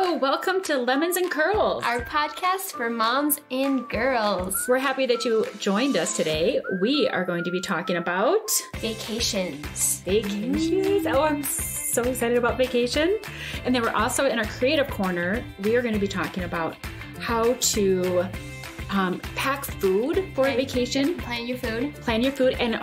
Hello, welcome to Lemons and Curls, our podcast for moms and girls. We're happy that you joined us today. We are going to be talking about vacations. Vacations. Oh, I'm so excited about vacation. And then we're also in our creative corner. We are going to be talking about how to pack food for a vacation. Plan your food. Plan your food, and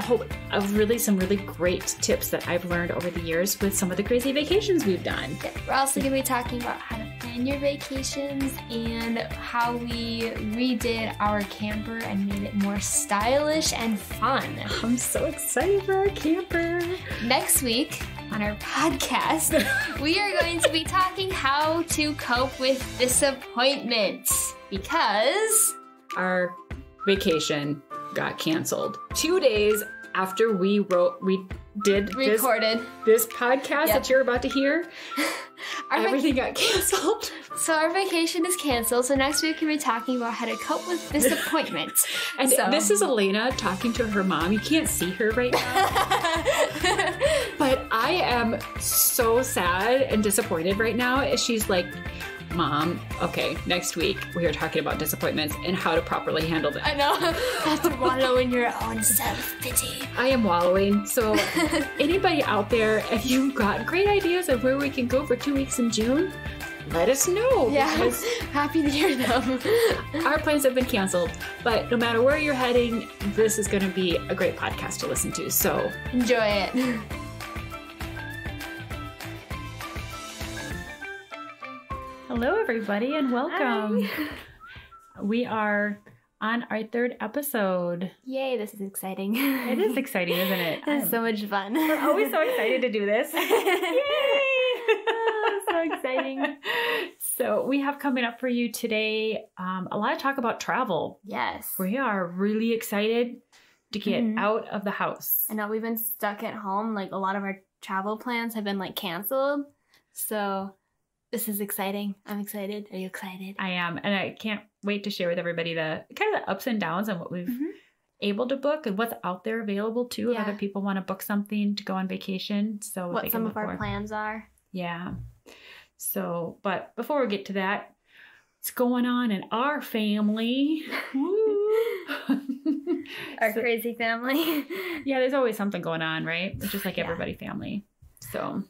some really great tips that I've learned over the years with some of the crazy vacations we've done. Yeah, we're also going to be talking about how to plan your vacations and how we redid our camper and made it more stylish and fun. I'm so excited for our camper. Next week on our podcast, we are going to be talking how to cope with disappointments because our vacation got canceled 2 days after we recorded this podcast that you're about to hear. Everything got canceled. So our vacation is canceled. So next week we'll be talking about how to cope with disappointment. And this is Elena talking to her mom. You can't see her right now. But I am so sad and disappointed right now. She's like, Mom, okay, next week we are talking about disappointments and how to properly handle them. I know. Have to wallow in your own self-pity. I am wallowing. So anybody out there, if you've got great ideas of where we can go for 2 weeks in June, let us know. Yeah, happy to hear them. Our plans have been canceled, but no matter where you're heading, this is going to be a great podcast to listen to. So enjoy it. Hello, everybody, and welcome. Hi. We are on our third episode. Yay, this is exciting. It is exciting, isn't it? This is so much fun. We're always so excited to do this. Yay! Oh, so exciting. So we have coming up for you today a lot of talk about travel. Yes. We are really excited to get out of the house. I know we've been stuck at home. Like a lot of our travel plans have been canceled. So this is exciting. I'm excited. Are you excited? I am. And I can't wait to share with everybody the kind of the ups and downs and what we've able to book and what's out there available too. If other people want to book something to go on vacation. So what some of our plans are. Yeah. So, but before we get to that, what's going on in our family? Our crazy family. Yeah, there's always something going on, right? It's just like everybody family. So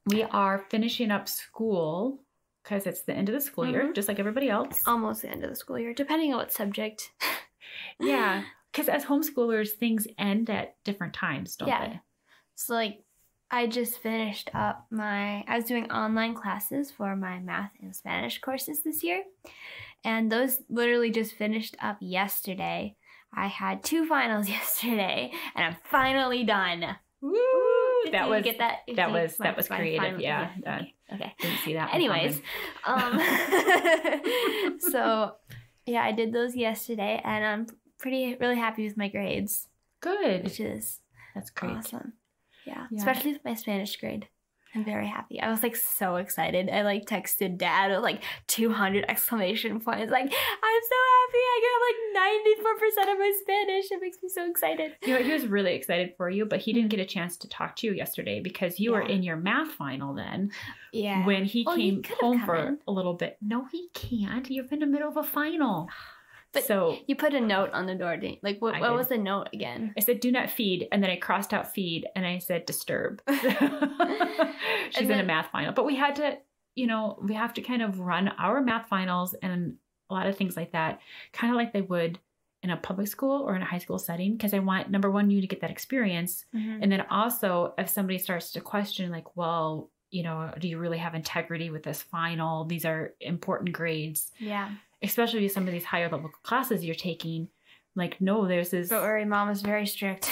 we are finishing up school because it's the end of the school year, just like everybody else. Almost the end of the school year, depending on what subject. Yeah, because as homeschoolers, things end at different times, don't they? So I just finished up I was doing online classes for my math and Spanish courses this year. And those literally just finished up yesterday. I had 2 finals yesterday and I'm finally done. Woo! That was creative. Yeah. Okay. Didn't see that. Anyways, so yeah, I did those yesterday and I'm really happy with my grades. Good. That's great. Awesome. Yeah. Especially with my Spanish grade. I'm very happy. I was so excited. I texted Dad with 200 exclamation points. I'm so happy. I got 94% of my Spanish. It makes me so excited. He was really excited for you, but he didn't get a chance to talk to you yesterday because you were in your math final then. Yeah. When he came home for a little bit. No, he can't. You're in the middle of a final. But so you put a note on the door, didn't you? What was the note again? I said, do not feed. And then I crossed out feed and I said, disturb. She's in a math final. But we had to, we have to kind of run our math finals and a lot of things like that, kind of like they would in a public school or in a high school setting. Because I want, number one, you to get that experience. And then also if somebody starts to question do you really have integrity with this final? These are important grades. Yeah. Especially with some of these higher level classes you're taking. No, there's this. Don't worry, Mom is very strict.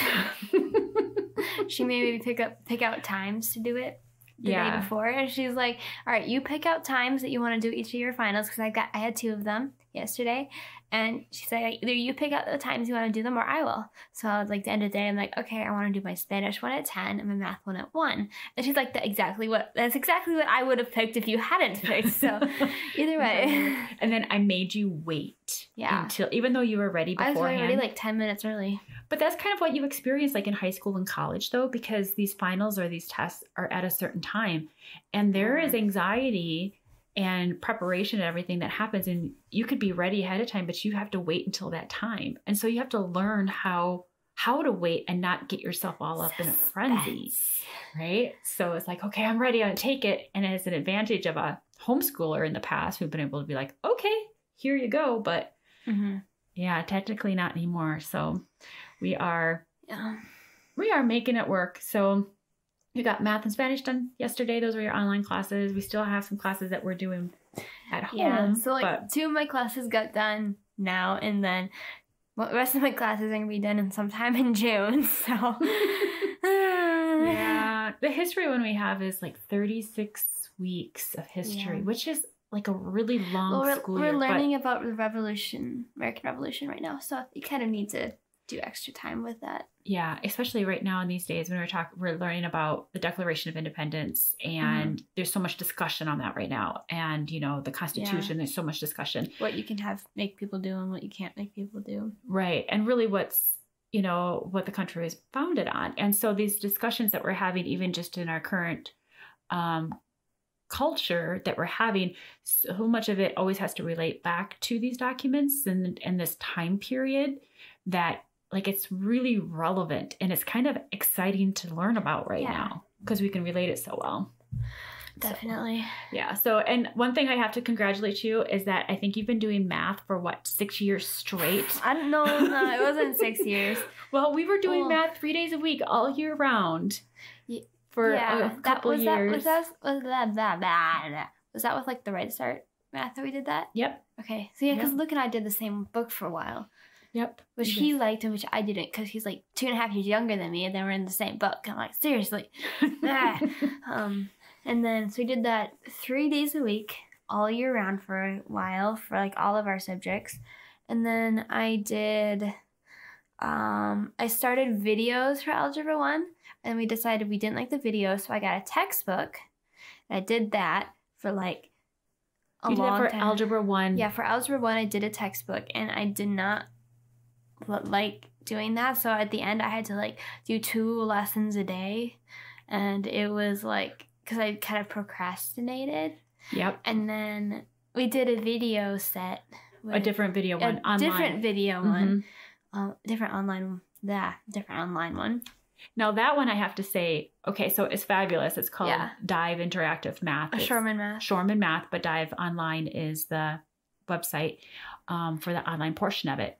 She made me pick out times to do it the day before. And she's like, all right, you pick out times that you want to do each of your finals. Because I had 2 of them yesterday. And she said, either you pick out the times you want to do them or I will. So I was the end of the day, I'm okay, I want to do my Spanish one at 10 and my math one at 1. And she's like, that's exactly what I would have picked if you hadn't picked. So either way. And then I made you wait. Yeah. Until, even though you were ready beforehand. I was already 10 minutes early. But that's kind of what you experience in high school and college though, because these finals or these tests are at a certain time. And there is anxiety and preparation and everything that happens. And you could be ready ahead of time, but you have to wait until that time. And so you have to learn how to wait and not get yourself all up in a frenzy, right? So it's like, okay, I'm ready. I'm going to take it. And it's an advantage of a homeschooler in the past who've been able to be like, okay, here you go. But yeah, technically not anymore. So we are making it work. So you got math and Spanish done yesterday. Those were your online classes. We still have some classes that we're doing at home. Yeah, so like 2 of my classes got done now, and then the rest of my classes are going to be done in sometime in June. So yeah, the history one we have is like 36 weeks of history, which is like a really long school year. We're learning about the American Revolution right now, so you kind of need to do extra time with that. Yeah, especially right now in these days when we're learning about the Declaration of Independence, and there's so much discussion on that right now. And, you know, the Constitution, there's so much discussion. What you can make people do and what you can't make people do. Right. And really what the country is founded on. And so these discussions that we're having, even just in our current culture that we're having, so much of it always has to relate back to these documents and this time period that, like, it's really relevant, and it's kind of exciting to learn about right now because we can relate it so well. Definitely. So, and one thing I have to congratulate you is that I think you've been doing math for 6 years straight? I don't know. No, it wasn't 6 years. Well, we were doing math 3 days a week all year round for a couple years. Was that with like the Right Start math that we did that? Yep. Okay. So yeah, because Luke and I did the same book for a while. Yep. Which he liked and which I didn't, because he's like 2.5 years younger than me, and then we're in the same book. I'm like, seriously. And then so we did that 3 days a week all year round for a while for like all of our subjects. And then I did I started videos for Algebra 1, and we decided we didn't like the videos, so I got a textbook. And I did that for like a long time. Algebra 1. Yeah, for Algebra 1 I did a textbook, and I did not like doing that, so at the end I had to like do 2 lessons a day, and it was like, because I kind of procrastinated. Yep. And then we did a video set, a different video one online. Different video one, different online one. Now that one I have to say, okay, so it's fabulous. It's called Dive Interactive Math. Shorman Math, but Dive Online is the website for the online portion of it.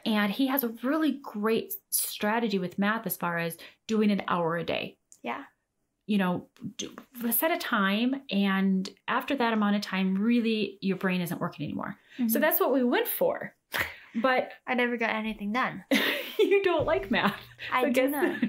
And he has a really great strategy with math as far as doing an hour a day. Yeah. You know, set a time, and after that amount of time, really your brain isn't working anymore. So that's what we went for. But I never got anything done. You don't like math. I do not.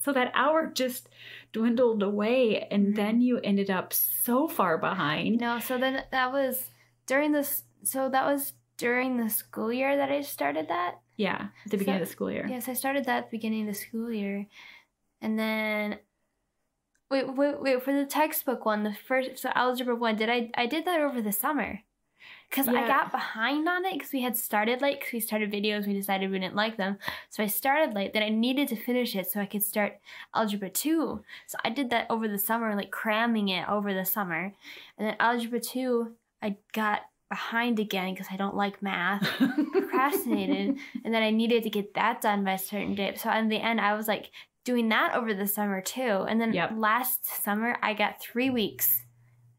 So that hour just dwindled away, and then you ended up so far behind. No, so then that was during this. So that was during the school year that I started that. Yeah, at the beginning of the school year. Yes, I started that at the beginning of the school year, and then wait for the textbook one, so Algebra 1. I did that over the summer. Because I got behind on it because we had started late, because we started videos, we decided we didn't like them. So I started late, then I needed to finish it so I could start Algebra 2. So I did that over the summer, like cramming it over the summer. And then Algebra 2, I got behind again because I don't like math, procrastinated, and then I needed to get that done by a certain date. So in the end, I was like doing that over the summer too. And then last summer, I got 3 weeks,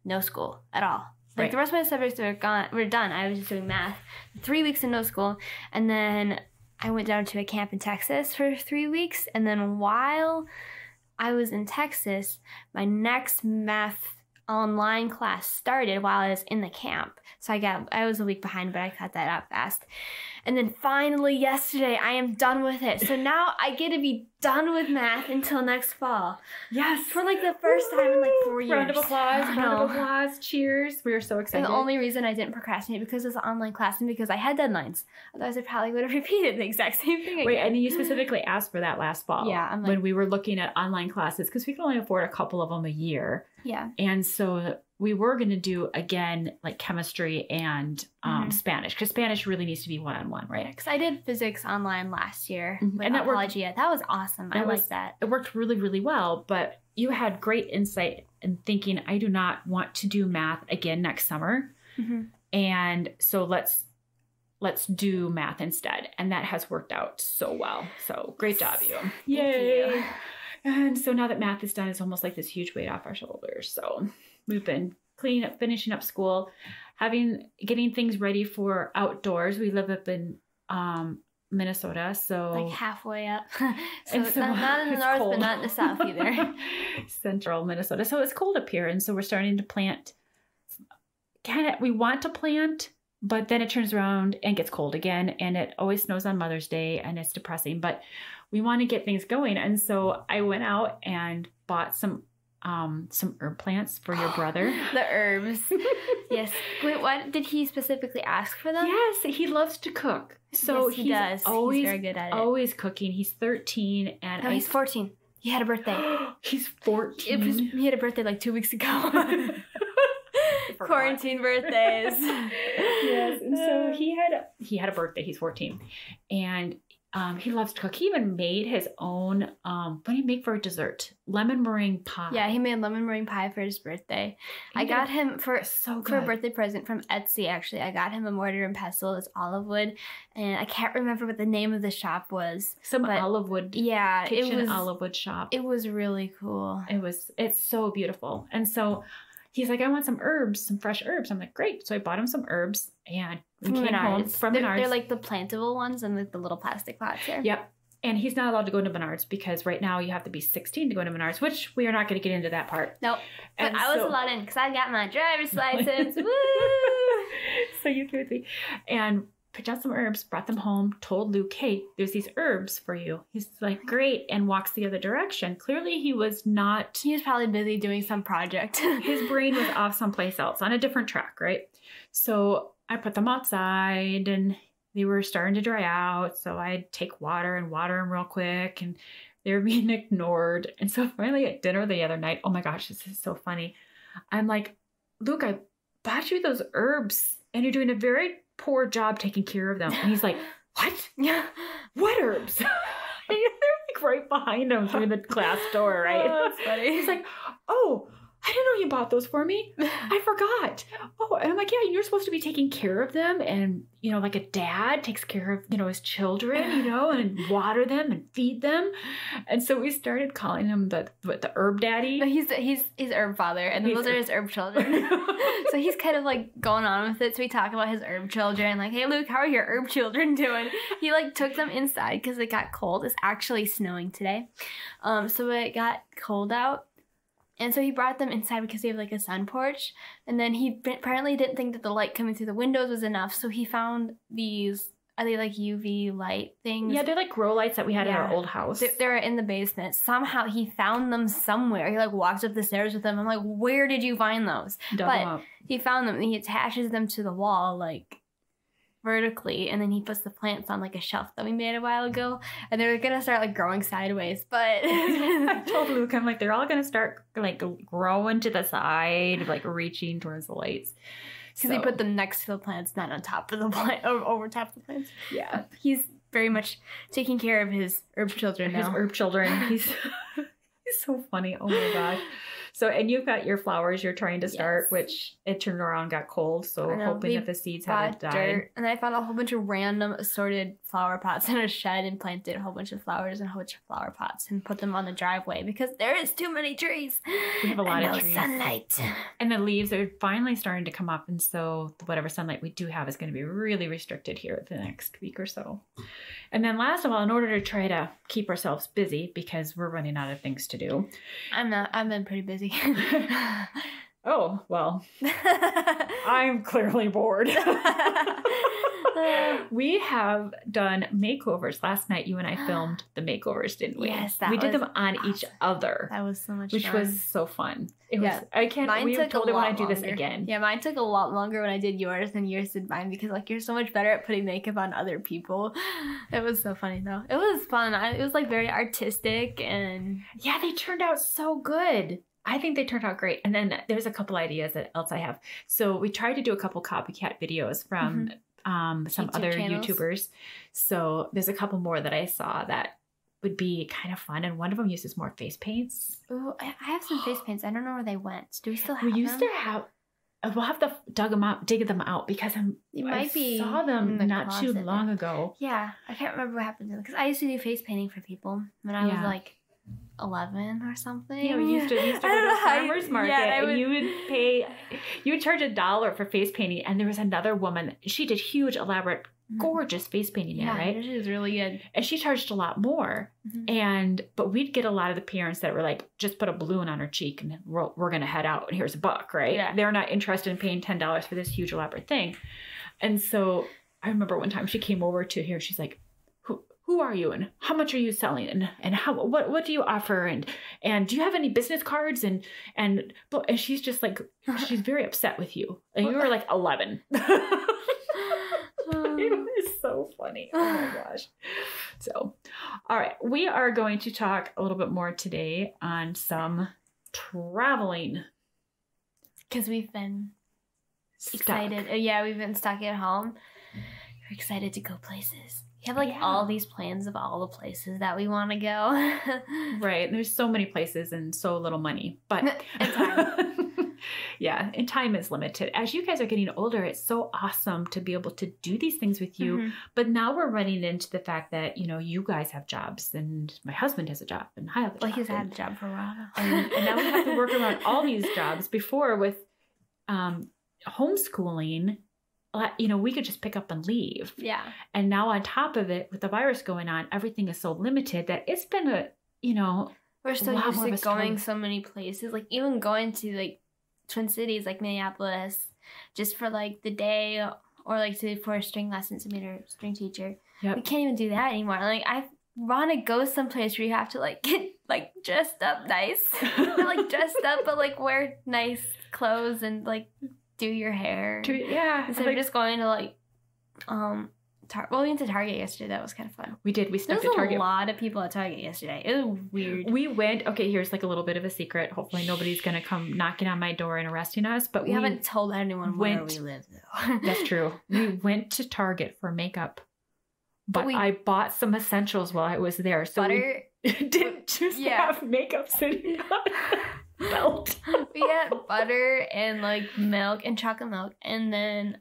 no school at all. Like the rest of my subjects were done. I was just doing math. 3 weeks in no school. And then I went down to a camp in Texas for 3 weeks. And then while I was in Texas, my next math online class started while I was in the camp. So I was a week behind, but I cut that up fast. And then finally yesterday, I am done with it. So now I get to be done with math until next fall. Yes. For like the first time in like 4 years. Round of applause, cheers. We are so excited. And the only reason I didn't procrastinate because it was an online class and because I had deadlines. Otherwise, I probably would have repeated the exact same thing again. Wait, and you specifically asked for that last fall. Yeah. When we were looking at online classes, because we can only afford a couple of them a year. Yeah. And so we were going to do, again, like chemistry and Spanish, because Spanish really needs to be one-on-one, right? Because I did physics online last year. And that worked. That was awesome. I liked that. It worked really, really well. But you had great insight in thinking, I do not want to do math again next summer. Mm-hmm. And so let's do math instead. And that has worked out so well. So great job, you. Yay. You. And so now that math is done, it's almost like this huge weight off our shoulders. So we've been cleaning up, finishing up school, getting things ready for outdoors. We live up in Minnesota, so like halfway up. So it's not in the north, cold. But not in the south either. Central Minnesota. So it's cold up here, and so we're starting to plant. We want to plant, but then it turns around and gets cold again, and it always snows on Mother's Day, and it's depressing. But we want to get things going, and so I went out and bought some herb plants for your brother. The herbs. Yes. Wait, what did he specifically ask for them? Yes, he loves to cook. So yes, he does. Always, he's very good at it. Always cooking. He's 13 and he's 14. He had a birthday. He's 14. He had a birthday like 2 weeks ago. Quarantine birthdays. Yes. And so he had a birthday. He's 14. And he loves to cook. He even made his own, what did he make for a dessert? Lemon meringue pie. Yeah, he made lemon meringue pie for his birthday. I got him for a birthday present from Etsy, actually. I got him a mortar and pestle. It's olive wood. And I can't remember what the name of the shop was. Olive wood. Yeah. Kitchen olive wood shop. It was really cool. It's so beautiful. And so he's like, I want some herbs, some fresh herbs. I'm like, great. So I bought him some herbs and we came home from Menards. They're like the plantable ones and like the little plastic pots here. Yep. And he's not allowed to go into Menards because right now you have to be 16 to go into Menards, which we are not going to get into that part. Nope. But I was allowed in because I got my driver's license. Woo! So you came with me. And picked out some herbs, brought them home, told Luke, hey, there's these herbs for you. He's like, great, and walks the other direction. Clearly he was not... He was probably busy doing some project. His brain was off someplace else, on a different track, right? So I put them outside, and they were starting to dry out, so I'd take water and water them real quick, and they were being ignored. And so finally at dinner the other night, oh my gosh, this is so funny. I'm like, Luke, I bought you those herbs, and you're doing a very poor job taking care of them. And he's like, what? Yeah. What herbs? And they're like right behind him through the glass door, right? Oh, that's funny. He's like, oh, I didn't know you bought those for me. I forgot. Oh, and I'm like, yeah, you're supposed to be taking care of them. And, like a dad takes care of, his children, and water them and feed them. And so we started calling him the herb daddy. No, he's his herb father, and those are his herb children. So he's kind of like going on with it. So we talk about his herb children, like, hey, Luke, how are your herb children doing? He like took them inside because it got cold. It's actually snowing today. So it got cold out. And so he brought them inside because they have like a sun porch. And then he apparently didn't think that the light coming through the windows was enough. So he found these, are they like UV light things? Yeah, they're like grow lights that we had in our old house. They're in the basement. Somehow he found them somewhere. He like walks up the stairs with them. I'm like, where did you find those? But he found them and he attaches them to the wall like vertically, and then he puts the plants on like a shelf that we made a while ago, and they're gonna start like growing sideways. But I told Luke, I'm like, they're all gonna start like growing to the side, like reaching towards the lights. Because he put them next to the plants, not on top of the plant, or over top of the plants. Yeah, he's very much taking care of his herb children now. His herb children. He's so funny. Oh my gosh. So, and you've got your flowers you're trying to start, which it turned around, got cold. So hoping that the seeds haven't died. Dirt, and I found a whole bunch of random assorted flower pots in a shed and planted a whole bunch of flowers in a whole bunch of flower pots and put them on the driveway because there is too many trees. We have a lot of trees. Sunlight. And the leaves are finally starting to come up. And so whatever sunlight we do have is going to be really restricted here the next week or so. And then last of all, in order to try to keep ourselves busy because we're running out of things to do. I've been pretty busy. Oh, well, I'm clearly bored. We have done makeovers. Last night, you and I filmed the makeovers, didn't we? Yes, we did them on each other. That was so much fun. Which was so fun. It was. I can't. We totally want to do this again. Yeah, mine took a lot longer when I did yours than yours did mine because like you're so much better at putting makeup on other people. It was so funny though. It was fun. It was like very artistic and yeah, they turned out so good. I think they turned out great. And then there's a couple ideas that else I have. So we tried to do a couple copycat videos from some other YouTubers. So there's a couple more that I saw that would be kind of fun. And one of them uses more face paints. Oh, I have some face paints. I don't know where they went. Do we still have We them? used to have. We'll have to dig them out because I saw them not too long ago. Yeah, I can't remember what happened to them because I used to do face painting for people when I was like 11 or something. Yeah, we used to go to the farmer's market, and you would charge $1 for face painting, and there was another woman. She did huge, elaborate, gorgeous face painting there, right? She was really good, and she charged a lot more. But we'd get a lot of the parents that were like, just put a balloon on her cheek, and we're gonna head out, and here's $1, right? Yeah. They're not interested in paying $10 for this huge, elaborate thing. And so I remember one time she came over to here. She's like, who are you and how much are you selling and what do you offer and do you have any business cards and she's just like, she's very upset with you, and you were like 11. It was so funny. Oh my gosh. So, all right, we are going to talk a little bit more today on some traveling because we've been excited. Yeah, we've been stuck at home. We're excited to go places. We have all these plans of all the places that we want to go. Right. There's so many places and so little money. But and time. Yeah, and time is limited. As you guys are getting older, it's so awesome to be able to do these things with you. But now we're running into the fact that, you guys have jobs and my husband has a job and I have a job. Well, he's had a job for a while now. And now we have to work around all these jobs. Before with homeschooling, we could just pick up and leave. Yeah. And now on top of it, with the virus going on, everything is so limited that it's been we're so used to going so many places. Like even going to like Twin Cities, like Minneapolis, just for like the day or like for string lessons to meet our string teacher. Yep. We can't even do that anymore. Like I want to go someplace where you have to like get like dressed up nice. Like dressed up but like wear nice clothes and like do your hair. Yeah. Instead of just going to like, we went to Target yesterday. That was kind of fun. We did. We snuck to Target. There was a lot of people at Target yesterday. It was weird. We went, okay, here's like a little bit of a secret. Hopefully nobody's going to come knocking on my door and arresting us. But we haven't told anyone where we live though. That's true. We went to Target for makeup. But I bought some essentials while I was there. So butter. We didn't just have makeup sitting on belt. We had butter and like milk and chocolate milk and then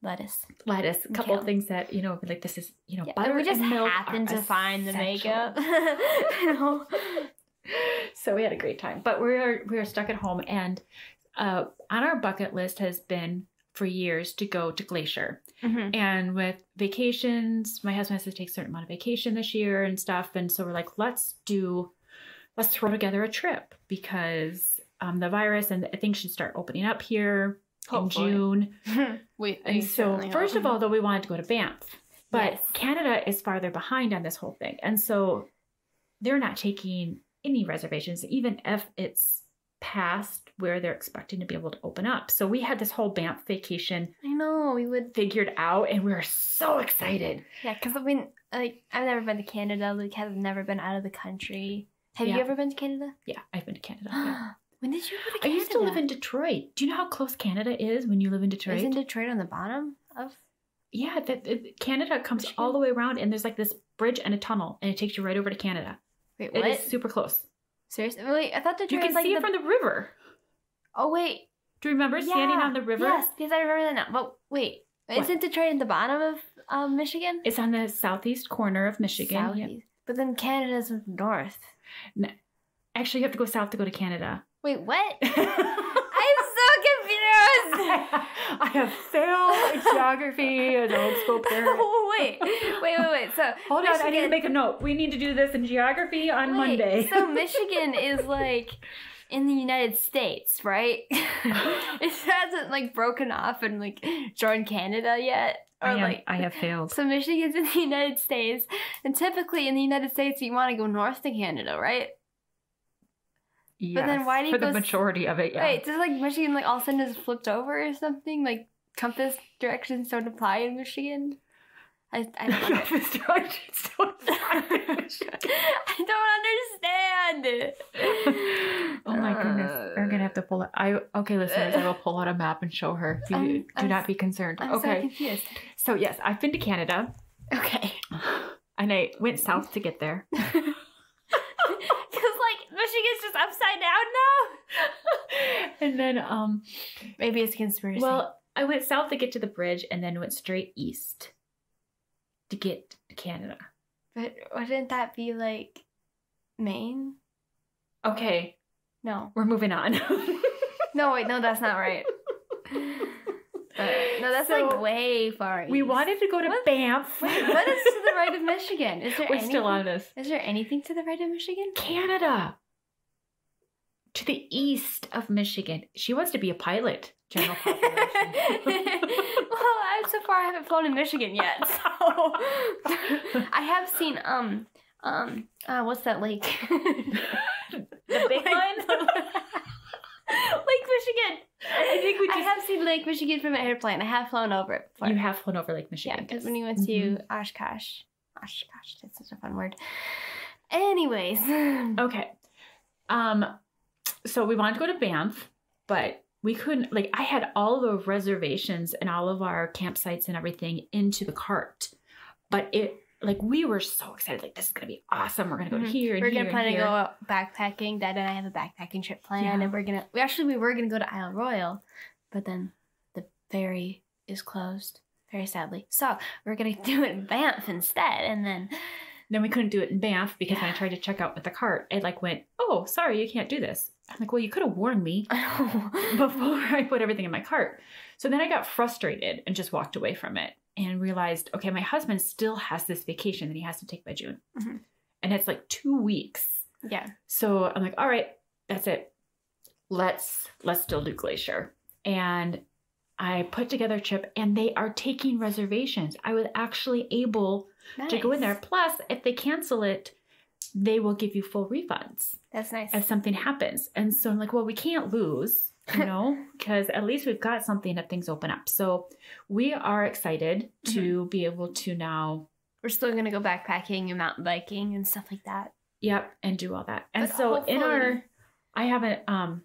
lettuce, a couple of things that like this is butter. And we just and milk happened to find the makeup. So we had a great time, but we are stuck at home, and on our bucket list has been for years to go to Glacier. And with vacations, my husband has to take a certain amount of vacation this year and stuff, and so we're like, let's throw together a trip because the virus and things should start opening up here hopefully. In June. And so first of all, though, we wanted to go to Banff, but Canada is farther behind on this whole thing, and so they're not taking any reservations, even if it's past where they're expecting to be able to open up. So we had this whole Banff vacation. I know, we would figured out, and we were so excited. Yeah, because I've never been to Canada. Luke has never been out of the country. Have you ever been to Canada? Yeah, I've been to Canada. Yeah. When did you go to Canada? I used to live in Detroit. Do you know how close Canada is when you live in Detroit? Isn't Detroit on the bottom of? Yeah, Canada comes all the way around, and there's like this bridge and a tunnel, and it takes you right over to Canada. Wait, what? It is super close. Seriously? Wait, I thought Detroit you can was see it from the river. Oh, wait. Do you remember standing on the river? Yes, because I remember that now. But wait, isn't Detroit in the bottom of Michigan? It's on the southeast corner of Michigan. Southeast. Yeah. But then Canada's north. No. Actually, you have to go south to go to Canada. Wait, what? I'm so confused. I have failed geography as a homeschool parent. Wait. So hold on, I need to make a note. We need to do this in geography on Monday. So Michigan is like in the United States, right? It hasn't like broken off and like joined Canada yet. I have failed. So Michigan's in the United States, and typically in the United States you want to go north to Canada, right? Yes, but then why do you for the majority of it? Yeah. Wait, does like Michigan like all of a sudden just flipped over or something? Like compass directions don't apply in Michigan? I don't compass directions don't apply in Michigan. I don't understand. Oh my goodness, we're gonna have to pull it. Okay, listeners, I will pull out a map and show her. Do not be concerned. I'm so confused. So yes, I've been to Canada. Okay. And I went south to get there. Because, like, Michigan's just upside down now. And then, maybe it's a conspiracy. well, I went south to get to the bridge and then went straight east to get to Canada. But wouldn't that be, like, Maine? Okay, No. we're moving on. No, wait, no, that's not right. No, that's So, like way far east. We wanted to go to Banff. Wait, what is to the right of Michigan? Is there We're anything? still on this. Is there anything to the right of Michigan? Canada. To the east of Michigan. She wants to be a pilot. General population. Well, so far I haven't flown in Michigan yet. So I have seen what's that lake? The big one? Lake Michigan. I think we I just... have seen Lake Michigan from an airplane. I have flown over it before. You have flown over Lake Michigan. Yeah, because when we went to Oshkosh. Oshkosh, that's such a fun word. Anyways. Okay. So we wanted to go to Banff, but we couldn't, like, I had all the reservations and all of our campsites and everything into the cart. But it, like, we were so excited, like, this is going to be awesome. We're going to go here and we're here gonna plan and to here. go backpacking. Dad and I have a backpacking trip planned, Yeah. and we were gonna go to Isle Royale, but then the ferry is closed, very sadly. So we're gonna do it in Banff instead, and then Then we couldn't do it in Banff because when I tried to check out with the cart, it, like, went, oh, sorry, you can't do this. I'm like, well, you could have warned me before I put everything in my cart. So then I got frustrated and just walked away from it and realized, okay, my husband still has this vacation that he has to take by June. Mhm. And it's like 2 weeks. yeah, So I'm like, all right, that's it. Let's still do Glacier. And I put together a trip and they are taking reservations. I was actually able to go in there. Nice. Plus, if they cancel it, they will give you full refunds That's nice. if something happens. And so I'm like, well, we can't lose, you know, because at least we've got something if things open up. So we are excited to be able to now, We're still gonna go backpacking and mountain biking and stuff like that. yep, and do all that. And But so hopefully- I have a,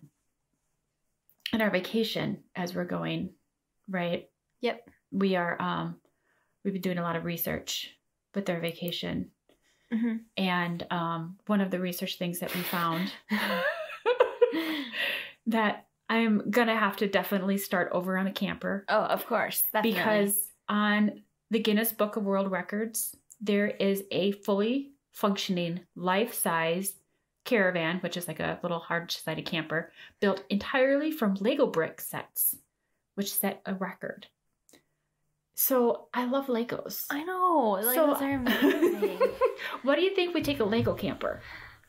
in our vacation as we're going, right? Yep. We are, we've been doing a lot of research with our vacation. Mm-hmm. And one of the research things that we found that I'm going to have to definitely start over on a camper. Oh, of course, definitely. Because on the Guinness Book of World Records, there is a fully functioning life-size caravan, which is like a little hard-sided camper, built entirely from Lego brick sets, which set a record. So I love Legos. I know, Legos are amazing. What do you think we take a Lego camper?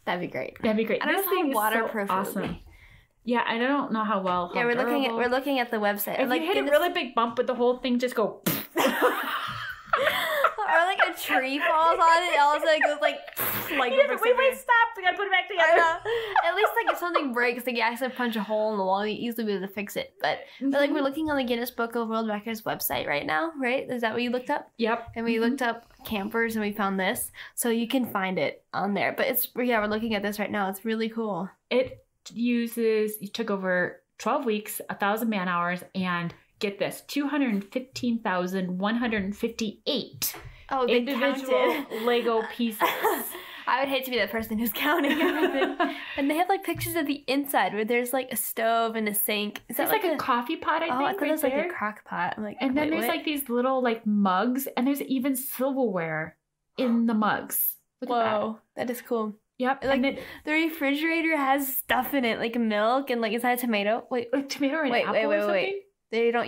That'd be great. That'd be great. I don't This know thing how is waterproof so it would awesome. be. Yeah, I don't know how well. Yeah, we're looking at the website. If Like, you hit Guinness- a really big bump, with the whole thing just go. or like a tree falls on it, all of a sudden it goes like wait, stop! We gotta put it back I together. know. At least like if something breaks, like you actually punch a hole in the wall, you easily be able to fix it. But like we're looking on the Guinness Book of World Records website right now, right? Is that what you looked up? Yep. And we looked up campers and we found this, so you can find it on there. But we're looking at this right now. It's really cool. It took over 12 weeks, 1,000 man hours, and get this, 215,158 Oh, they individual counted. Lego pieces. I would hate to be the person who's counting everything. And they have like pictures of the inside where there's like a stove and a sink. Is that It's like a coffee pot, I think, I thought right it was like there. a crock pot. I'm like, And then wait, there's what? like these little like mugs, and there's even silverware in the mugs. Look at that. Whoa, that is cool. Yep. Like, and then The refrigerator has stuff in it, like milk and like, is that a tomato? Wait, a tomato or an apple or something? you're not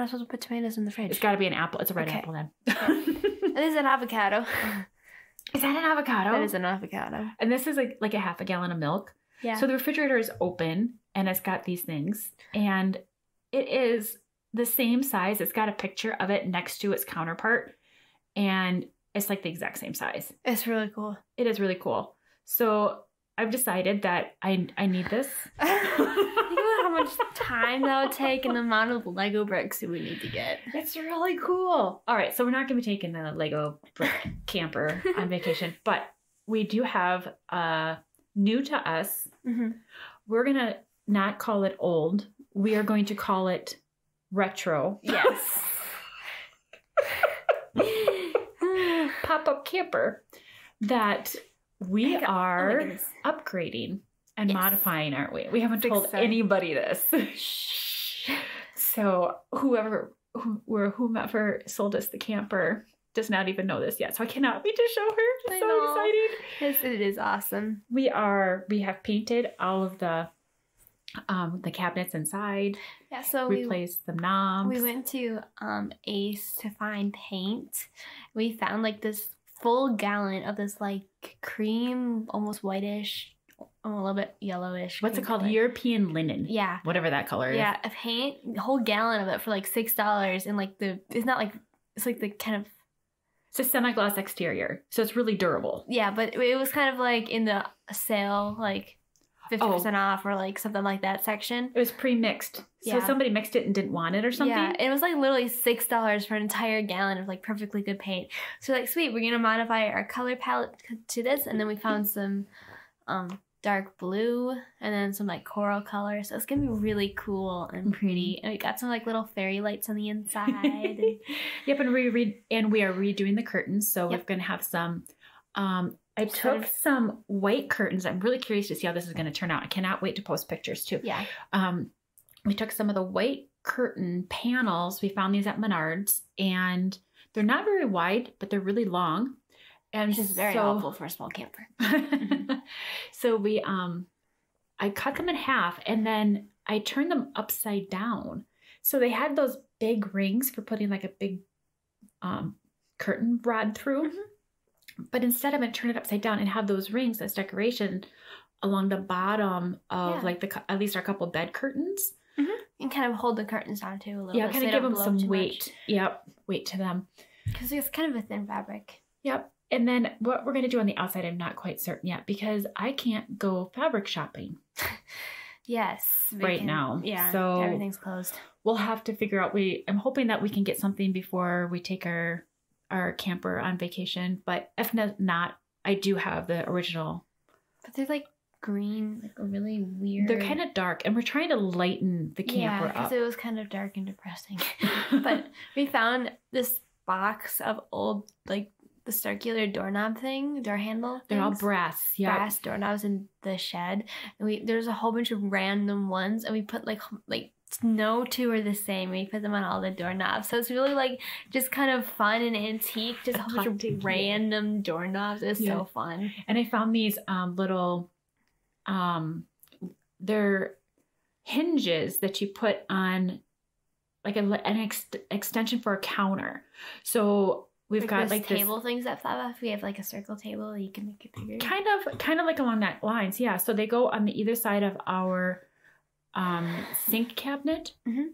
supposed to put tomatoes in the fridge. It's got to be an apple. It's a red Okay. apple then. It is an avocado. Is that an avocado? That is an avocado. And this is like a half a gallon of milk. Yeah. So the refrigerator is open and it's got these things. And it is the same size. It's got a picture of it next to its counterpart. And it's like the exact same size. It's really cool. It is really cool. So I've decided that I need this. Think about how much time that would take and the amount of Lego bricks that we need to get. It's really cool. All right, so we're not going to be taking the Lego brick camper on vacation, but we do have new to us. Mm-hmm. We're going to not call it old. We are going to call it retro. Yes. pop-up camper that we are upgrading and modifying, aren't we? We haven't told anybody this. So whoever sold us the camper does not even know this yet. So I cannot wait to show her. It's so exciting. Yes, it is awesome. We have painted all of the cabinets inside. Yeah, so replaced the knobs. We went to Ace to find paint. We found like this full gallon of this like cream, almost whitish, a little bit yellowish. What's it called? Color. European linen. Yeah. Whatever that color is. Yeah, a paint, a whole gallon of it for like $6. And like it's not like, it's like the kind of. It's a semi-gloss exterior. So it's really durable. Yeah, but it was kind of like in the sale, like 50% off or like something like that section. It was pre-mixed. So somebody mixed it and didn't want it or something? Yeah, it was like literally $6 for an entire gallon of like perfectly good paint. So like, sweet, we're going to modify our color palette to this. And then we found some dark blue and then some like coral color. So it's going to be really cool and pretty. And we got some like little fairy lights on the inside. Yep, and we are redoing the curtains. So we're going to have some... I took some white curtains. I'm really curious to see how this is going to turn out. I cannot wait to post pictures too. Yeah. We took some of the white curtain panels. We found these at Menards, and they're not very wide, but they're really long. And which is very helpful for a small camper. So we, I cut them in half, and then I turned them upside down. So they had those big rings for putting like a big curtain rod through. Mm-hmm. But instead I'm going to turn it upside down and have those rings as decoration along the bottom of like at least our couple bed curtains. Mm-hmm. And kind of hold the curtains down too a little bit. Yeah, kind of give them some weight. Much. Yep, weight to them. Because it's kind of a thin fabric. Yep. And then what we're going to do on the outside, I'm not quite certain yet because I can't go fabric shopping. Yes. Right now. Yeah, so everything's closed. We'll have to figure out. I'm hoping that we can get something before we take our camper on vacation, but if not, I do have the original. But they're like green, like a really weird. They're kind of dark, and we're trying to lighten the camper up. Yeah, because it was kind of dark and depressing. But we found this box of old, like the circular doorknob door handle. They're all brass. Yeah, brass doorknobs in the shed, and there's a whole bunch of random ones, and we put like no two are the same. We put them on all the doorknobs. So it's really like just kind of fun and antique. Just a whole bunch of random doorknobs. It's so fun. And I found these little, they're hinges that you put on like an extension for a counter. So we've got like table things that fly off. We have like a circle table. You can make it bigger. Kind of like along that lines. Yeah. So they go on the either side of our sink cabinet. Mm-hmm.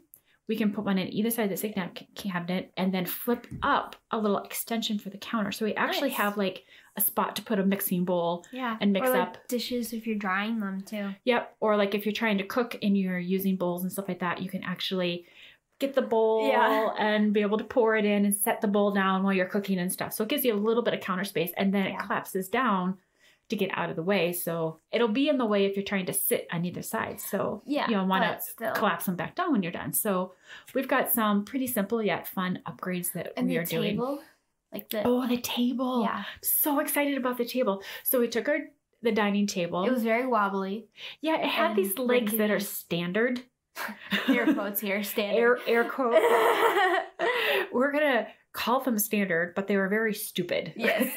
We can put one in either side of the sink cabinet and then flip up a little extension for the counter. So we actually have like a spot to put a mixing bowl and mix up dishes if you're drying them too. Yep. Or like if you're trying to cook and you're using bowls and stuff like that, you can actually get the bowl and be able to pour it in and set the bowl down while you're cooking and stuff. So it gives you a little bit of counter space, and then it collapses down to get out of the way. So it'll be in the way if you're trying to sit on either side. So you don't want to collapse them back down when you're done. So we've got some pretty simple yet fun upgrades that we are doing. The table. Yeah. So excited about the table. So we took the dining table. It was very wobbly. Yeah, it had these legs that are standard. Air quotes here, standard. Air quotes. We're going to call them standard, but they were very stupid. Yes.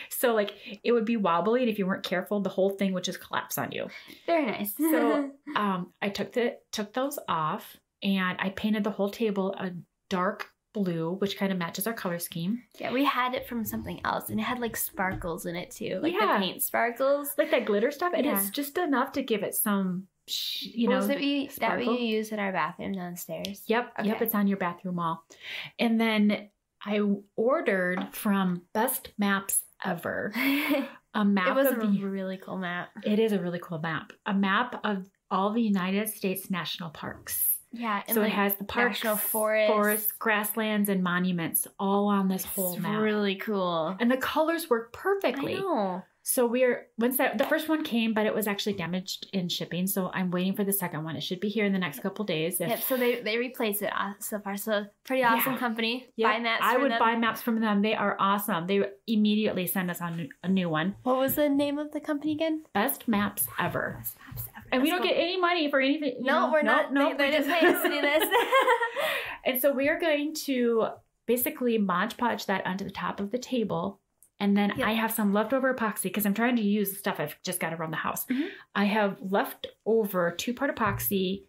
So like it would be wobbly, and if you weren't careful, the whole thing would just collapse on you. Very nice. So I took those off, and I painted the whole table a dark blue, which kind of matches our color scheme. Yeah, we had it from something else, and it had like sparkles in it too, like the paint sparkles, like that glitter stuff, and it's just enough to give it some. That we use in our bathroom downstairs. Yep, it's on your bathroom wall. And then I ordered from Best Maps Ever a map. It was a really cool map. It is a really cool map. A map of all the United States national parks. Yeah. So it has the parks, national forests, grasslands, and monuments all on this whole map. It's really cool. And the colors work perfectly. I know. So the first one came, but it was actually damaged in shipping. So I'm waiting for the second one. It should be here in the next couple days. Yep. So they replaced it so far. So pretty awesome company. Yep. Buy maps. I would buy maps from them. They are awesome. They immediately send us on a new one. What was the name of the company again? Best Maps Ever. Best Maps Ever. And we don't get any money for anything. No, we're not. No, they just pay us to do this. And so we are going to basically Mod Podge that onto the top of the table. And then I have some leftover epoxy because I'm trying to use the stuff I've just got around the house. Mm-hmm. I have leftover 2-part epoxy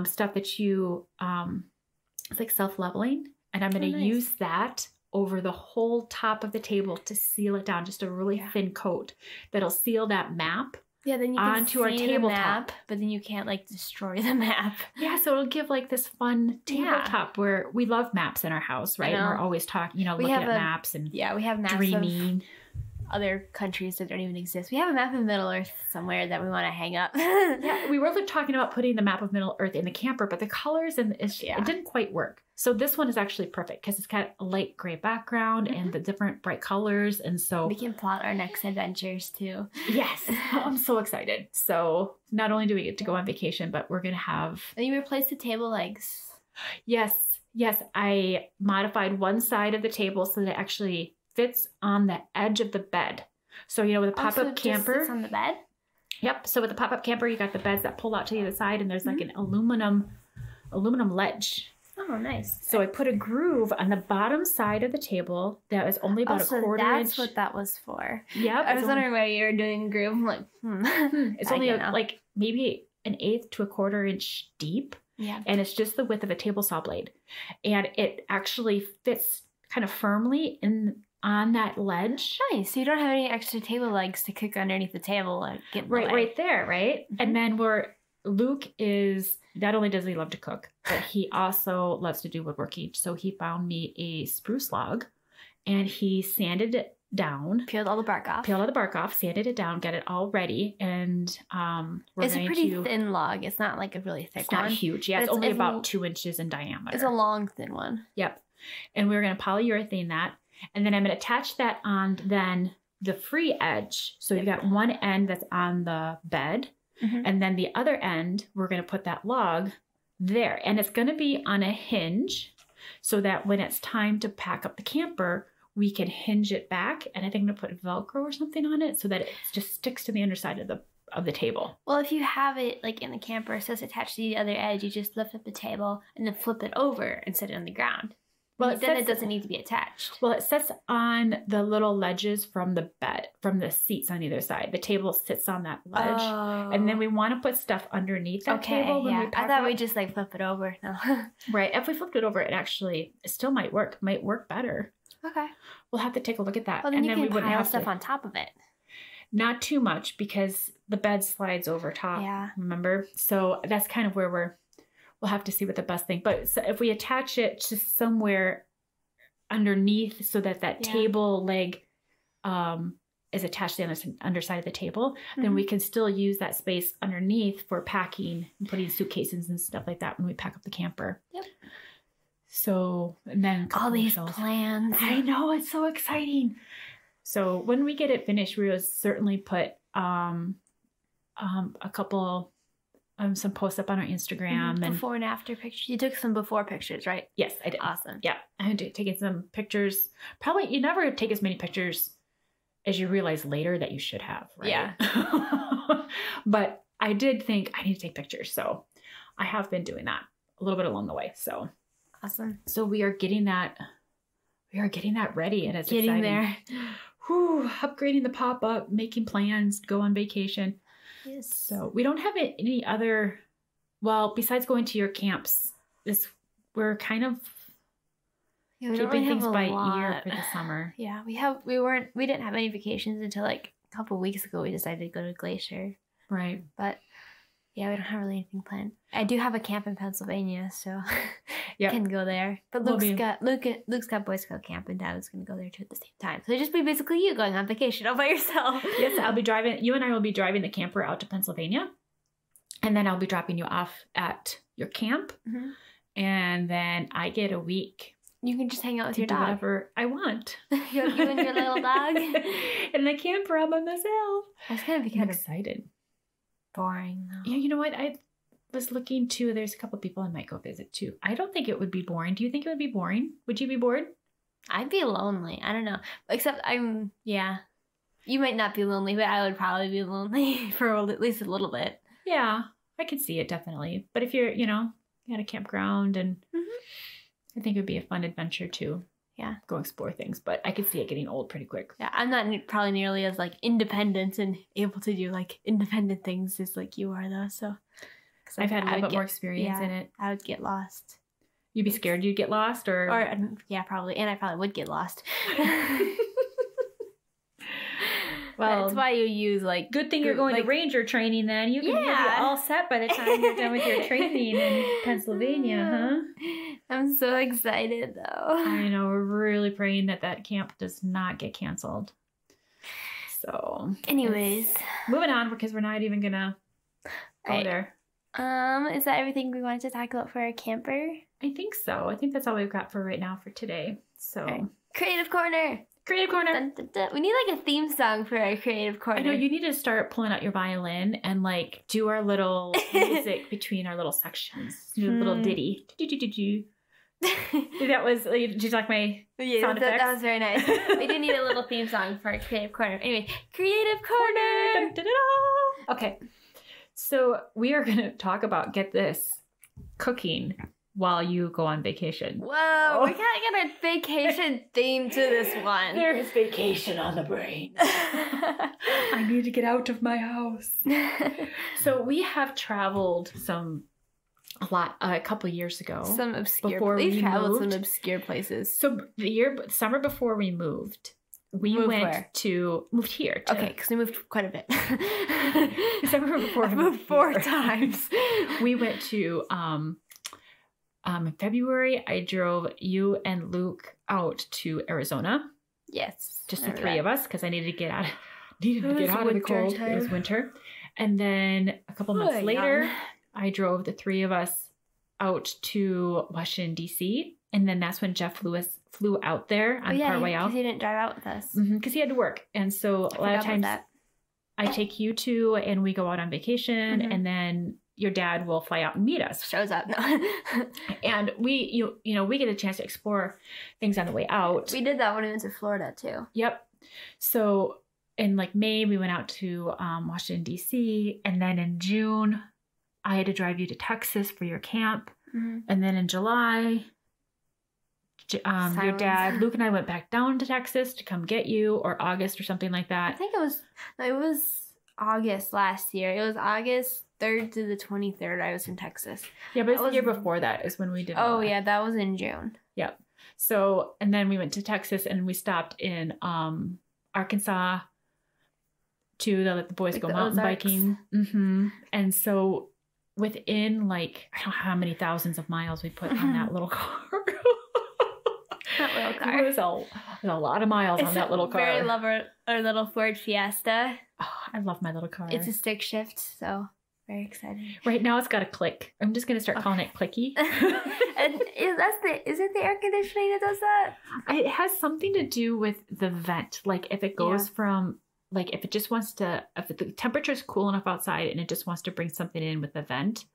stuff that it's like self-leveling. And I'm going to use that over the whole top of the table to seal it down. Just a really thin coat that'll seal that map. Yeah, then you can onto our tabletop, but then you can't like destroy the map. Yeah, so it'll give like this fun tabletop where we love maps in our house, right? And we're always talking, looking at maps and we have maps dreaming. Other countries that don't even exist. We have a map of Middle Earth somewhere that we want to hang up. Yeah, we were talking about putting the map of Middle Earth in the camper, but the colors and it didn't quite work. So this one is actually perfect because it's got a light gray background and the different bright colors, and so we can plot our next adventures too. Yes, I'm so excited. So not only do we get to go on vacation, but we're gonna have. And you replaced the table legs. Yes. I modified one side of the table so that it actually fits on the edge of the bed. So, with a pop-up camper. Just sits on the bed? Yep. So with a pop-up camper, you got the beds that pull out to the other side, and there's like an aluminum ledge. Oh, nice. So I put a groove on the bottom side of the table that was only about a quarter inch. That's what that was for. Yep. I was wondering why you were doing a groove. I'm like, It's only like maybe an 1/8 to a quarter inch deep. Yeah. And it's just the width of a table saw blade. And it actually fits kind of firmly on that ledge. Nice. So you don't have any extra table legs to kick underneath the table. Right there, right? Mm-hmm. And then Luke is, not only does he love to cook, but he also loves to do woodworking. So he found me a spruce log and he sanded it down. Peeled all the bark off. Sanded it down, got it all ready. And it's a pretty thin log. It's not like a really thick one. It's not huge. Yeah, it's only about 2 inches in diameter. It's a long, thin one. Yep. And we're going to polyurethane that. And then I'm going to attach that on then the free edge. So you've got one end that's on the bed. Mm-hmm. And then the other end, we're going to put that log there. And it's going to be on a hinge so that when it's time to pack up the camper, we can hinge it back. And I think I'm going to put Velcro or something on it so that it just sticks to the underside of the table. Well, if you have it like in the camper, so it's attached to the other edge, you just lift up the table and then flip it over and set it on the ground. Well, then it doesn't need to be attached. Well, it sits on the little ledges from the bed, from the seats on either side. The table sits on that ledge. Oh. And then we want to put stuff underneath that table when we pack I thought we just like flip it over. No. Right. If we flipped it over, it still might work better. Okay. We'll have to take a look at that. Well, then you can pile stuff on top of it. Not too much because the bed slides over top. Yeah. Remember? So that's kind of where we'll have to see what the best thing. But so if we attach it to somewhere underneath so that table leg is attached to the underside of the table, then we can still use that space underneath for packing and putting suitcases and stuff like that when we pack up the camper. Yep. So, and then all these plans. I know, it's so exciting. So when we get it finished, we will certainly put a couple some posts up on our Instagram and before and after pictures. You took some before pictures, right? Yes, I did. Awesome. Yeah, I had taken some pictures. Probably you never take as many pictures as you realize later that you should have, right? Yeah. But I did think I need to take pictures, so I have been doing that a little bit along the way. So awesome. So we are getting that ready, and it's getting exciting. There. Whew, upgrading the pop-up, making plans, go on vacation. Yes. So we don't have any other, well, besides going to your camps, we're kind of keeping things by ear for the summer. Yeah, we didn't have any vacations until like a couple weeks ago. We decided to go to Glacier. Right. But yeah, we don't have really anything planned. I do have a camp in Pennsylvania, so can go there. But Luke's got Boy Scout camp, and Dad was going to go there too at the same time. So it'd just be basically you going on vacation all by yourself. Yes, I'll be driving. You and I will be driving the camper out to Pennsylvania, and then I'll be dropping you off at your camp, and then I get a week. You can just hang out with to your do dog. whatever I want. you and your little dog. And I camper all by myself. That's gonna be I'm kind of excited. boring though. Yeah, you know what? I was looking too. There's a couple people I might go visit too. I don't think it would be boring. Do you think it would be boring? Would you be bored? I'd be lonely. I don't know. Except yeah. You might not be lonely, but I would probably be lonely for at least a little bit. Yeah, I could see it definitely. But if you're, at a campground, and I think it would be a fun adventure too. Yeah. Go explore things. But I could see it getting old pretty quick. Yeah, I'm not probably nearly as like independent and able to do like independent things as like you are though. So I've had a little bit more experience in it. I would get lost. You'd be scared you'd get lost, or yeah, probably, and I probably would get lost. Well, that's why you use like. Good thing you're going to ranger training. Then you can be all set by the time you're done with your training in Pennsylvania, huh? I'm so excited though. I know, we're really praying that camp does not get canceled. So, anyways, moving on because we're not even gonna go there. Is that everything we wanted to talk about for our camper? I think so. I think that's all we've got for right now for today. So, right. Creative Corner. Creative Corner. Dun, dun, dun. We need like a theme song for our Creative Corner. I know, you need to start pulling out your violin and like do our little music between our little sections. Do a little ditty. That was, did you like my sound effects? That was very nice. We do need a little theme song for our Creative Corner. Anyway, Creative Corner. Dun, dun, dun, dun. Okay. So we are going to talk about, get this, cooking while you go on vacation. Whoa, we gotta get a vacation theme to this one. There is vacation on the brain. I need to get out of my house. So we have traveled a couple years ago. Some obscure. We've traveled some obscure places. So summer before we moved, we moved here. Okay, because we moved quite a bit. Summer before we moved 4 times. We went to in February. I drove you and Luke out to Arizona. Yes, just the 3 of us because I needed to get out of the cold. It was winter. And then a couple months later, I drove the 3 of us out to Washington, D.C. And then that's when Jeff Lewis flew out there on part way out. Because he didn't drive out with us. Because he had to work. And so a lot of times I take you 2 and we go out on vacation, and then your dad will fly out and meet us. Shows up. And we get a chance to explore things on the way out. We did that when we went to Florida too. Yep. So in like May, we went out to Washington, D.C. And then in June, I had to drive you to Texas for your camp. And then in July, your dad, Luke, and I went back down to Texas to come get you, or August or something like that. I think it was August last year. It was August 3rd to the 23rd. I was in Texas. Yeah, but the year before that is when we did. Oh yeah, that was in June. Yep. So, and then we went to Texas and we stopped in Arkansas to let the boys go mountain biking. And so within like, I don't know how many thousands of miles we put on that little car. That little car. It was a lot of miles on that little car. Very love our little Ford Fiesta. Oh, I love my little car. It's a stick shift, so very exciting. Right now it's got a click. I'm just going to start calling it Clicky. And is it the air conditioning that does that? It has something to do with the vent. Like if it goes from, like if it just wants to, if the temperature is cool enough outside and it just wants to bring something in with the vent,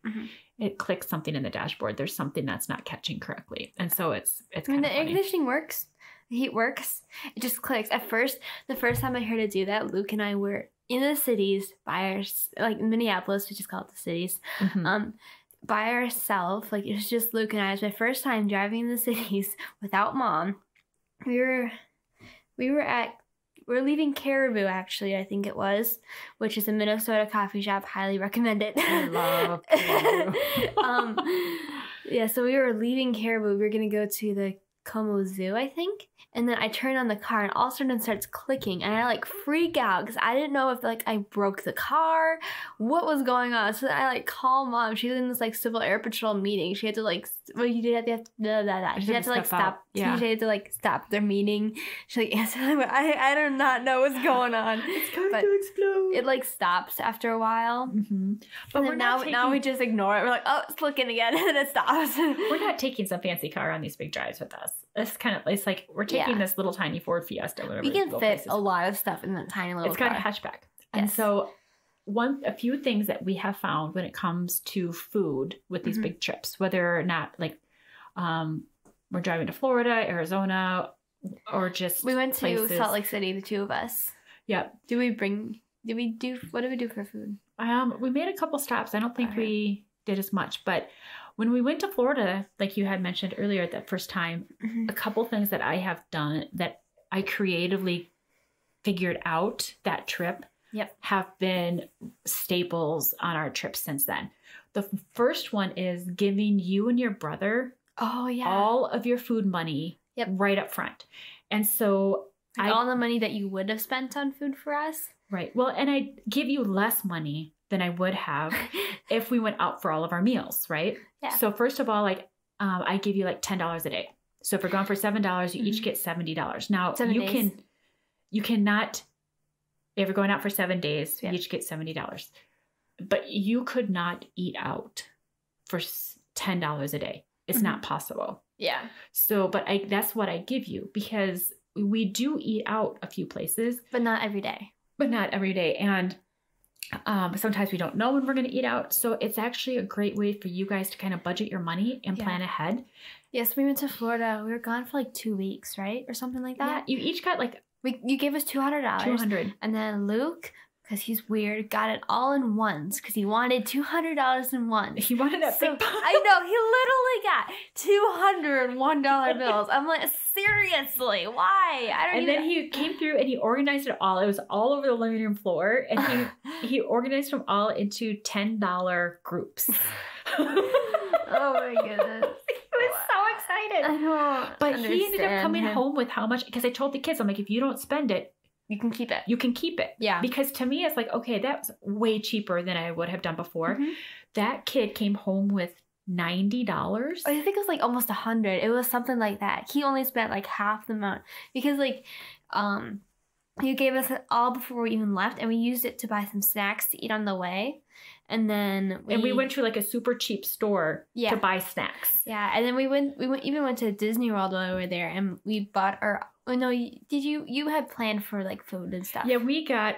it clicks something in the dashboard. There's something that's not catching correctly. And so it's kind of the air conditioning works. The heat works. It just clicks. At first, the first time I heard it do that, Luke and I were in the cities like Minneapolis, we just call it the cities, by ourselves. Like it was just Luke and I. It was my first time driving in the cities without Mom. We were leaving Caribou, actually, I think it was, which is a Minnesota coffee shop. Highly recommend it. I love Caribou. Yeah, so we were leaving Caribou. We were going to go to the Como Zoo, I think. And then I turn on the car and all of a sudden it starts clicking. And I like freak out because I didn't know if like I broke the car, what was going on. So I like call Mom. She's in this like Civil Air Patrol meeting. She had to like, well, you have to stop. Yeah. TJ had to like stop their meeting. She like answered, I do not know what's going on. It's going But to explode. it like stops after a while. Mm-hmm. But And we're then not now we just ignore it. We're like, oh, it's looking again, and it stops. we're not taking some fancy car on these big drives with us. It's like we're taking this little tiny Ford Fiesta, whatever. We can go fit places. a lot of stuff in that tiny little It's car. got a hatchback. And Yes. so a few things that we have found when it comes to food with these Mhm. big trips, whether or not like we're driving to Florida, Arizona, or just We went to places. Salt Lake City, the two of us. Yep. What did we do for food? We made a couple stops. I don't think Okay. we did as much, but when we went to Florida, like you had mentioned earlier, that first time, Mhm. a couple things that I have done that I creatively figured out that trip Yep. have been staples on our trips since then. The first one is giving you and your brother Oh yeah. all of your food money Yep. right up front. And so Like all the money that you would have spent on food for us. right. Well, and I give you less money than I would have if we went out for all of our meals, right? Yeah. So first of all, like I give you like $10 a day. So if we're going for $7, you each get $70. Now 7 days. you cannot, if you're going out for 7 days, Yeah. you each get $70. But you could not eat out for $10 a day. It's not possible. Yeah. So, but that's what I give you because we do eat out a few places, But not every day. but not every day. And sometimes we don't know when we're going to eat out. So it's actually a great way for you guys to kind of budget your money and Yeah. plan ahead. Yes, we went to Florida. We were gone for like 2 weeks, right? Or something like Yeah, that. you each got like You gave us $200. 200. And then Luke, because he's weird, got it all in ones because he wanted $200 in ones. He wanted that So, big pile. I know, he literally got $201 bills. I'm like, seriously, why? I don't And even... then he came through and he organized it all. It was all over the living room floor. And he organized them all into $10 groups. Oh my goodness. He was so excited. I don't But he ended up understand coming him. home with how much, because I told the kids, I'm like, if you don't spend it, You can keep it. you can keep it. Yeah. Because to me, it's like, okay, that's way cheaper than I would have done before. Mhm. That kid came home with $90. I think it was like almost 100. It was something like that. He only spent like half the amount because like you gave us it all before we even left, and we used it to buy some snacks to eat on the way, and then we went to like a super cheap store Yeah. to buy snacks. Yeah, and then we went to Disney World while we were there, and we bought our. Oh no! You had planned for like food and stuff? Yeah, we got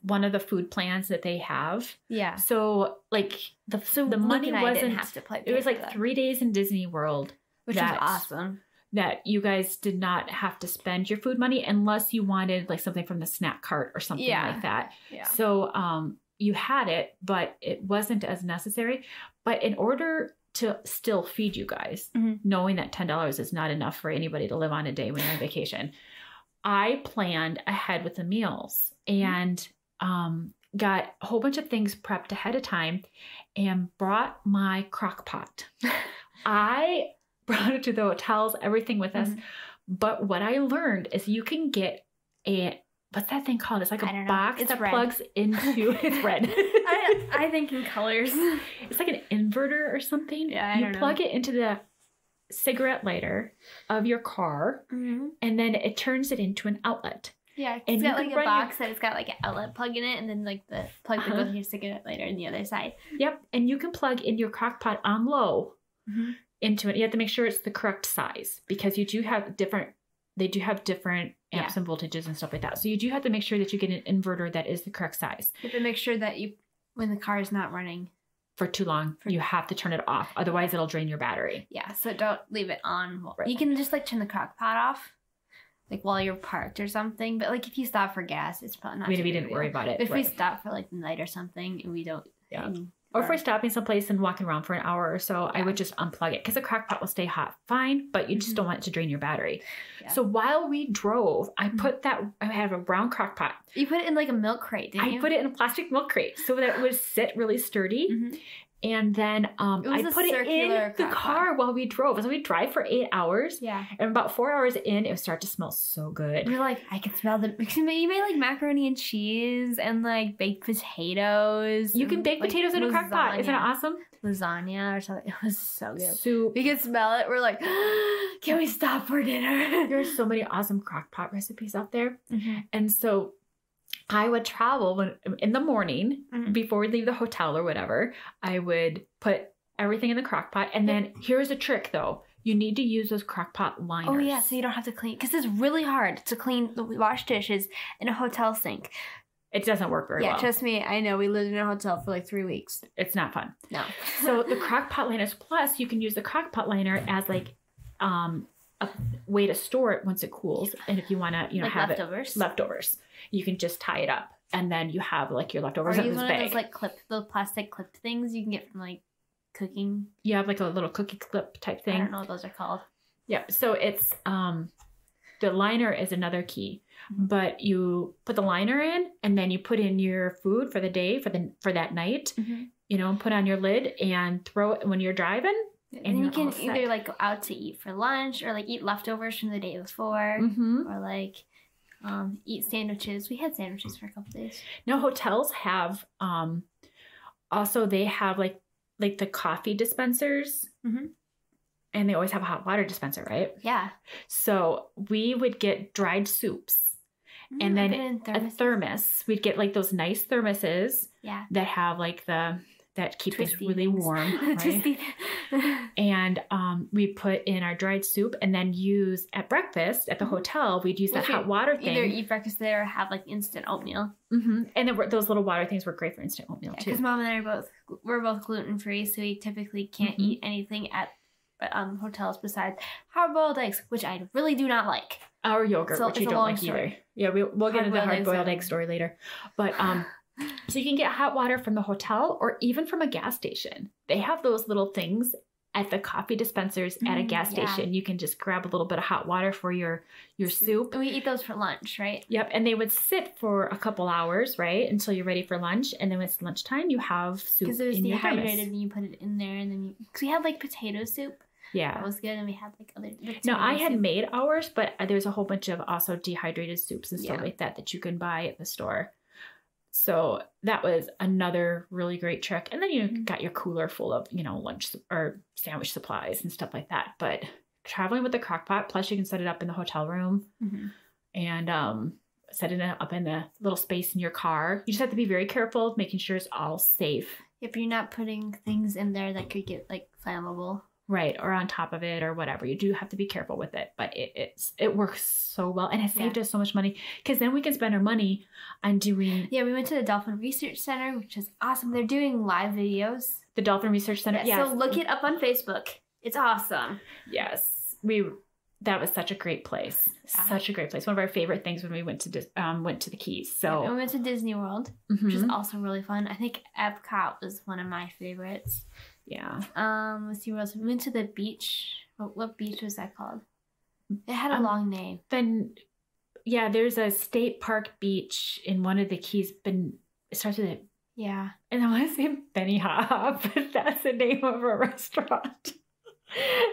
one of the food plans that they have. Yeah. So like the Luke money and I wasn't. didn't have to play. It was pay like for that, 3 days in Disney World, which was that- awesome. that you guys did not have to spend your food money unless you wanted like something from the snack cart or something Yeah. like that. Yeah. So you had it, but it wasn't as necessary. But in order to still feed you guys, Mhm. knowing that $10 is not enough for anybody to live on a day when you're on vacation, I planned ahead with the meals and got a whole bunch of things prepped ahead of time and brought my crock pot. I brought it to the hotels, everything with us. Mhm. But what I learned is you can get what's that thing called? It's like I a don't know. box It's that red. plugs into, it's red. I think in colors. It's like an inverter or something. Yeah, I you don't know. plug it into the cigarette lighter of your car, Mm-hmm. and then it turns it into an outlet. Yeah, And it's you got can like a run your- box that it's got like an outlet plug in it, and then like the plug that Uh-huh. goes in your cigarette lighter on the other side. Yep. And you can plug in your crock pot on low Mhm. into it. You have to make sure it's the correct size because you do have different amps and voltages and stuff like that. So you do have to make sure that you get an inverter that is the correct size. You have to make sure that when the car is not running. For too long, you have to turn it off. Otherwise, it'll drain your battery. Yeah, so don't leave it on. Right. You can just like turn the crock pot off, like while you're parked or something. But like if you stop for gas, it's probably not. We too big didn't of a worry deal. about it. But if we Right. stop for like the night or something and we don't. Yeah. and Or if we're burn- stopping someplace and walking around for an hour or so, I Yeah. would just unplug it because the crock pot will stay hot fine, but you just Mhm. don't want it to drain your battery. Yeah. So while we drove, I Mhm. put I have a brown crock pot. You put it in like a milk crate, didn't you? I put it in a plastic milk crate so that it would sit really sturdy. Mhm. And then It was I a put it in circular the crock pot. car while we drove. So we drive for 8 hours. Yeah. And about 4 hours in, it would start to smell so good. We're like, I can smell the. You made like macaroni and cheese and like baked potatoes. You can and, bake like, potatoes in a crock pot. Isn't it lasagna. awesome? lasagna or something. It was so good. Soup. We could smell it. We're like, can we stop for dinner? There's so many awesome crock pot recipes out there. Mm-hmm. And so I would travel in the morning before we leave the hotel or whatever. I would put everything in the crock pot. And then here's a trick though. You need to use those crock pot liners. Oh yeah, so you don't have to clean. Because it's really hard to clean the wash dishes in a hotel sink. It doesn't work very well. Yeah, trust me, I know. We lived in a hotel for like 3 weeks. It's not fun. No. So the crock pot liners, plus you can use the crock pot liner as like a way to store it once it cools. And if you want to, like have leftovers, you can just tie it up. And then you have like your leftovers in this bag. Or use one of those like those plastic clip things you can get from like cooking. You have like a little cookie clip type thing. I don't know what those are called. Yeah. So it's, the liner is another key. But you put the liner in, and then you put in your food for the day, for that night. Put on your lid and throw it when you're driving. And you can either like go out to eat for lunch, or like eat leftovers from the day before, or like eat sandwiches. We had sandwiches for a couple days. Now hotels have also they have like the coffee dispensers. And they always have a hot water dispenser, right? Yeah. So we would get dried soups. And then a thermos. We'd get like those nice thermoses that have like that keep us really warm. Right? And we put in our dried soup, and then use at breakfast at the hotel, we'd use that hot water thing. Either eat breakfast there or have like instant oatmeal. And then those little water things were great for instant oatmeal too. Because Mom and I we're both gluten free, so we typically can't eat anything at hotels besides hard-boiled eggs, which I really do not like. Or yogurt, which you don't like either. Yeah, we'll get into the hard-boiled egg story later. But so you can get hot water from the hotel or even from a gas station. They have those little things at the coffee dispensers at a gas station. You can just grab a little bit of hot water for your soup. And we eat those for lunch, right? Yep, and they would sit for a couple hours, right, until you're ready for lunch. And then when it's lunchtime, you have soup because it was in your thermos. dehydrated, and you put it in there, and then because we had like potato soup. Yeah. That was good, and we had like other... No, I had made ours, but there's a whole bunch of also dehydrated soups and stuff like that you can buy at the store. So that was another really great trick. And then you got your cooler full of, lunch or sandwich supplies and stuff like that. But traveling with the crock pot, plus you can set it up in the hotel room and setting it up in a little space in your car. You just have to be very careful, making sure it's all safe. If you're not putting things in there that could get like flammable. Right, or on top of it or whatever. You do have to be careful with it, but it works so well, and it saved us so much money, because then we can spend our money on doing... Yeah, we went to the Dolphin Research Center, which is awesome. They're doing live videos. The Dolphin Research Center, yes. So look it up on Facebook. It's awesome. Yes, that was such a great place. Such a great place. One of our favorite things when we went to the Keys. So we went to Disney World, which is also really fun. I think Epcot was one of my favorites. Yeah. Let's see what else. We went to the beach. What beach was that called? It had a long name. Then, yeah, there's a state park beach in one of the Keys. It starts with it. Yeah. And I want to say Benny Hop, but that's the name of a restaurant.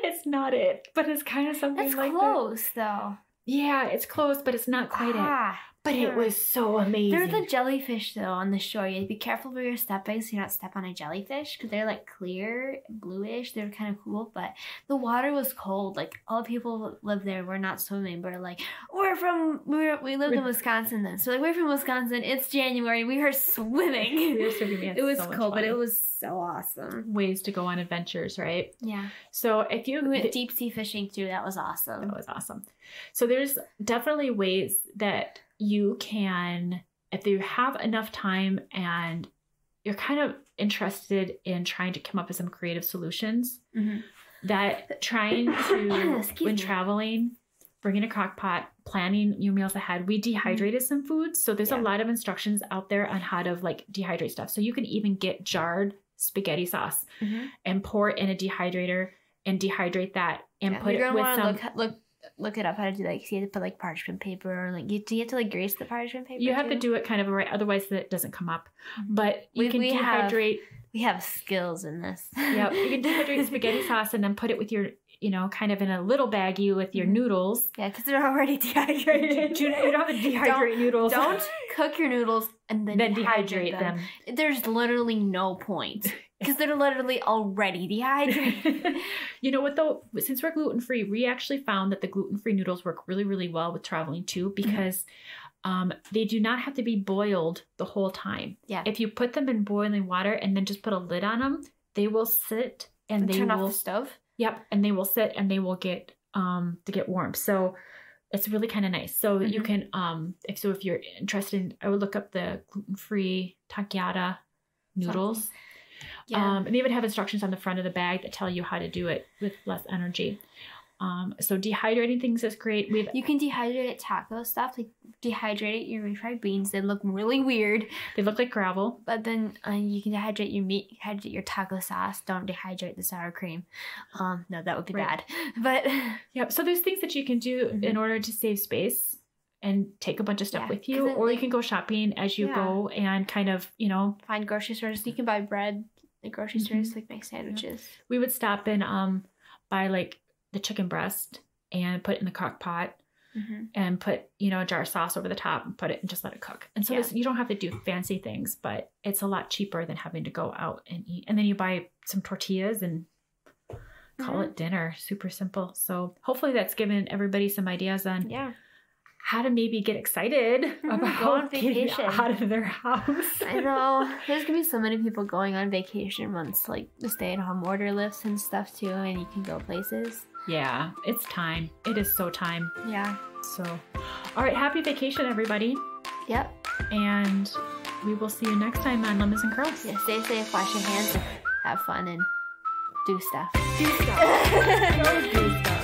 It's not it, but it's kind of something like that. That's close, though. Yeah, it's close, but it's not quite it. But it was so amazing. There's a jellyfish, though, on the shore. You have to be careful where you're stepping so you don't step on a jellyfish, because they're, like, clear, bluish. They're kind of cool, but the water was cold. Like, all the people who lived there were not swimming, but like, we lived in Wisconsin then. So, like, we're from Wisconsin. It's January. We are swimming. We were swimming. It was so cold, but it was so awesome. Ways to go on adventures, right? Yeah. So, we went deep sea fishing, too. That was awesome. That was awesome. So, there's definitely ways that you can, if you have enough time and you're kind of interested in trying to come up with some creative solutions, that trying to, when traveling, bringing a crock pot, planning your meals ahead. We dehydrated some foods. So there's a lot of instructions out there on how to like dehydrate stuff. So you can even get jarred spaghetti sauce and pour it in a dehydrator and dehydrate that and put it with some... Look it up how to do like, so you have to put like parchment paper, or like do you have to like grease the parchment paper? You have to do it kind of right, otherwise it doesn't come up. But you can dehydrate. We have skills in this. Yep, you can dehydrate spaghetti sauce and then put it with your, kind of in a little baggie with your noodles. Yeah, because they're already dehydrated. You don't have to dehydrate noodles. Don't cook your noodles and then dehydrate them. There's literally no point. Because they're literally already dehydrated. You know what though? Since we're gluten-free, we actually found that the gluten-free noodles work really, really well with traveling too, because they do not have to be boiled the whole time. Yeah. If you put them in boiling water and then just put a lid on them, they will sit and they turn will off the stove. Yep, and they will sit and they will get to get warm. So it's really kind of nice. So you can if you're interested, I would look up the gluten-free tagliata noodles. Yeah. And they even have instructions on the front of the bag that tell you how to do it with less energy. So dehydrating things is great. You can dehydrate taco stuff, like dehydrate your refried beans. They look really weird. They look like gravel. But then you can dehydrate your meat, dehydrate your taco sauce. Don't dehydrate the sour cream. No, that would be bad. But yeah, so there's things that you can do in order to save space and take a bunch of stuff with you, or you can go shopping as you go and kind of, find grocery stores. You can buy bread at grocery stores, like make sandwiches. We would stop and buy like the chicken breast and put it in the crock pot and put, a jar of sauce over the top and put it and just let it cook. And so you don't have to do fancy things, but it's a lot cheaper than having to go out and eat. And then you buy some tortillas and call it dinner. Super simple. So hopefully that's given everybody some ideas on how to maybe get excited about getting out of their house. I know. There's going to be so many people going on vacation once, like the stay-at-home order lifts and stuff too, and you can go places. Yeah, it's time. It is so time. Yeah. So, all right, happy vacation, everybody. Yep. And we will see you next time on Lemons and Curls. Yeah, stay safe, wash your hands, have fun, and do stuff. Do stuff. Go do stuff.